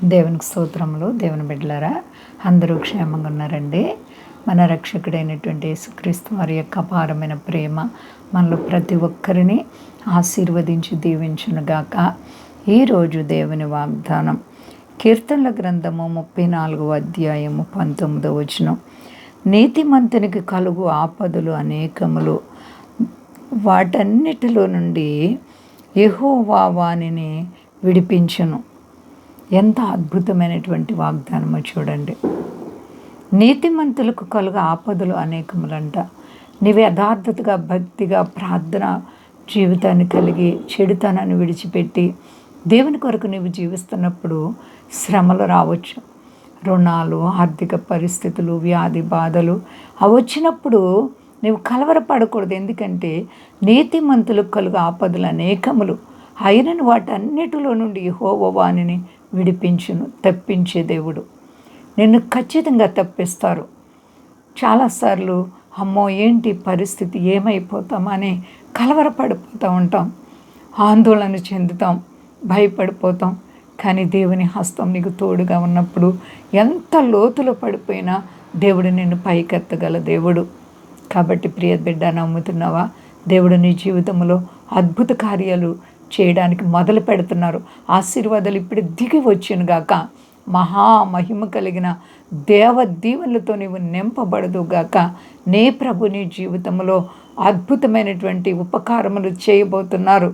దేవునికి స్తోత్రములు. దేవుని బిడ్డలారా, అందరూ క్షేమంగా ఉన్నారండి. మన రక్షకుడైనటువంటి యేసుక్రీస్తు వారి యొక్క అపారమైన ప్రేమ మనలో ప్రతి ఒక్కరిని ఆశీర్వదించి దీవించునుగాక. ఈరోజు దేవుని వాగ్దానం కీర్తనల గ్రంథము 34వ అధ్యాయము 19వ వచనం. నీతిమంతునికి కలుగు ఆపదలు అనేకములు, వాటన్నిటిలో నుండి యెహోవా వానిని విడిపించును. ఎంత అద్భుతమైనటువంటి వాగ్దానమో చూడండి. నీతిమంతులకు కలుగు ఆపదలు అనేకములంట. నీవు యథార్థతగా, భక్తిగా, ప్రార్థన జీవితాన్ని కలిగి చెడుతనాన్ని విడిచిపెట్టి దేవుని కొరకు నీవు జీవిస్తున్నప్పుడు శ్రమలు రావచ్చు. రుణాలు, ఆర్థిక పరిస్థితులు, వ్యాధి బాధలు అవి వచ్చినప్పుడు నీవు కలవరపడకూడదు. ఎందుకంటే నీతిమంతులకు కలుగు ఆపదలు అనేకములు, అయినను వాటన్నిటిలో నుండి యెహోవా వానిని విడిపించును. తప్పించే దేవుడు. నిన్ను ఖచ్చితంగా తప్పిస్తారు. చాలాసార్లు అమ్మో ఏంటి పరిస్థితి, ఏమైపోతామని కలవరపడిపోతూ ఉంటాం, ఆందోళన చెందుతాం, భయపడిపోతాం. కానీ దేవుని హస్తం నీకు తోడుగా ఉన్నప్పుడు ఎంత లోతులో పడిపోయినా దేవుడు నిన్ను పైకెత్తగల దేవుడు. కాబట్టి ప్రియ బిడ్డ, నమ్ముతున్నావా? దేవుడు నీ జీవితంలో అద్భుత కార్యాలు చేయడానికి మొదలు పెడుతున్నారు. ఆశీర్వాదాలు ఇప్పుడు దిగి వచ్చును గాక. మహామహిమ కలిగిన దేవ దీవెనలతో నీవు నింపబడదు గాక. నీ ప్రభు నీ జీవితంలో అద్భుతమైనటువంటి ఉపకారములు చేయబోతున్నారు.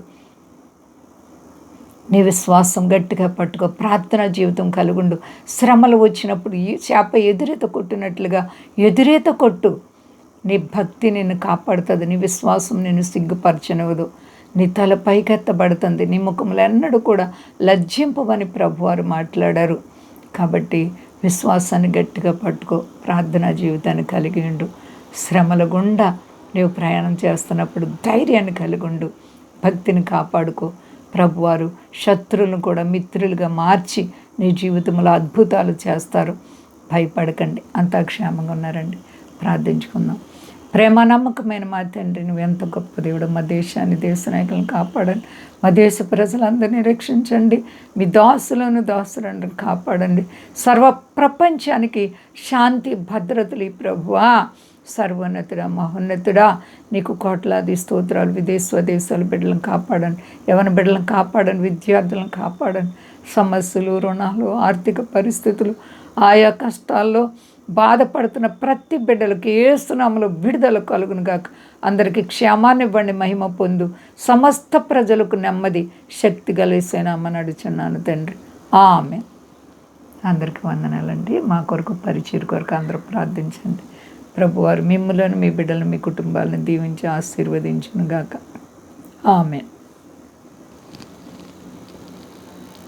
నీ విశ్వాసం గట్టిగా పట్టుకో, ప్రార్థనా జీవితం కలుగుండు. శ్రమలు వచ్చినప్పుడు ఈ చేప ఎదురీత కొట్టినట్లుగా ఎదురీత కొట్టు. నీ భక్తి నిన్ను కాపాడుతుంది. నీ విశ్వాసం నిన్ను సిగ్గుపరచనివ్వదు. నీ తల పైకెత్తబడుతుంది. నీ ముఖములు ఎన్నడూ కూడా లజ్జింపవని ప్రభువారు మాట్లాడారు. కాబట్టి విశ్వాసాన్ని గట్టిగా పట్టుకో, ప్రార్థనా జీవితాన్ని కలిగి ఉండు. శ్రమల గుండా నీవు ప్రయాణం చేస్తున్నప్పుడు ధైర్యాన్ని కలిగి ఉండు. భక్తిని కాపాడుకో. ప్రభువారు శత్రువులను కూడా మిత్రులుగా మార్చి నీ జీవితంలో అద్భుతాలు చేస్తారు. భయపడకండి. అంతా క్షేమంగా ఉన్నారండి. ప్రార్థించుకుందాం. ప్రేమ నమ్మకమైన మా తండ్రి, నువ్వు ఎంత గొప్ప దేవుడు. మా దేశాన్ని, దేశ నాయకులను కాపాడండి. మా దేశ ప్రజలందరినీ రక్షించండి. మీ దాసులను కాపాడండి. సర్వ ప్రపంచానికి శాంతి భద్రతలు ఈ ప్రభువా. సర్వోన్నతుడా, మహోన్నతుడా, నీకు కోట్లాది స్తోత్రాలు. స్వదేశాల బిడ్డలను కాపాడండి. యవన బిడ్డలను కాపాడండి. విద్యార్థులను కాపాడండి. సమస్యలు, రుణాలు, ఆర్థిక పరిస్థితులు, ఆయా కష్టాల్లో బాధపడుతున్న ప్రతి బిడ్డలకు యేసు నామములో విడుదల కలుగును గాక. అందరికీ క్షేమాన్ని ఇవ్వండి. మహిమ పొందు. సమస్త ప్రజలకు నెమ్మది, శక్తి కలిసేనామని అడుచున్నాను తండ్రి. ఆమేన్. అందరికీ వందనాలండి. మా కొరకు, పరిచయం కొరకు అందరూ ప్రార్థించండి. ప్రభువారు మిమ్ములను, మీ బిడ్డలను, మీ కుటుంబాలను దీవించి ఆశీర్వదించును గాక. ఆమేన్.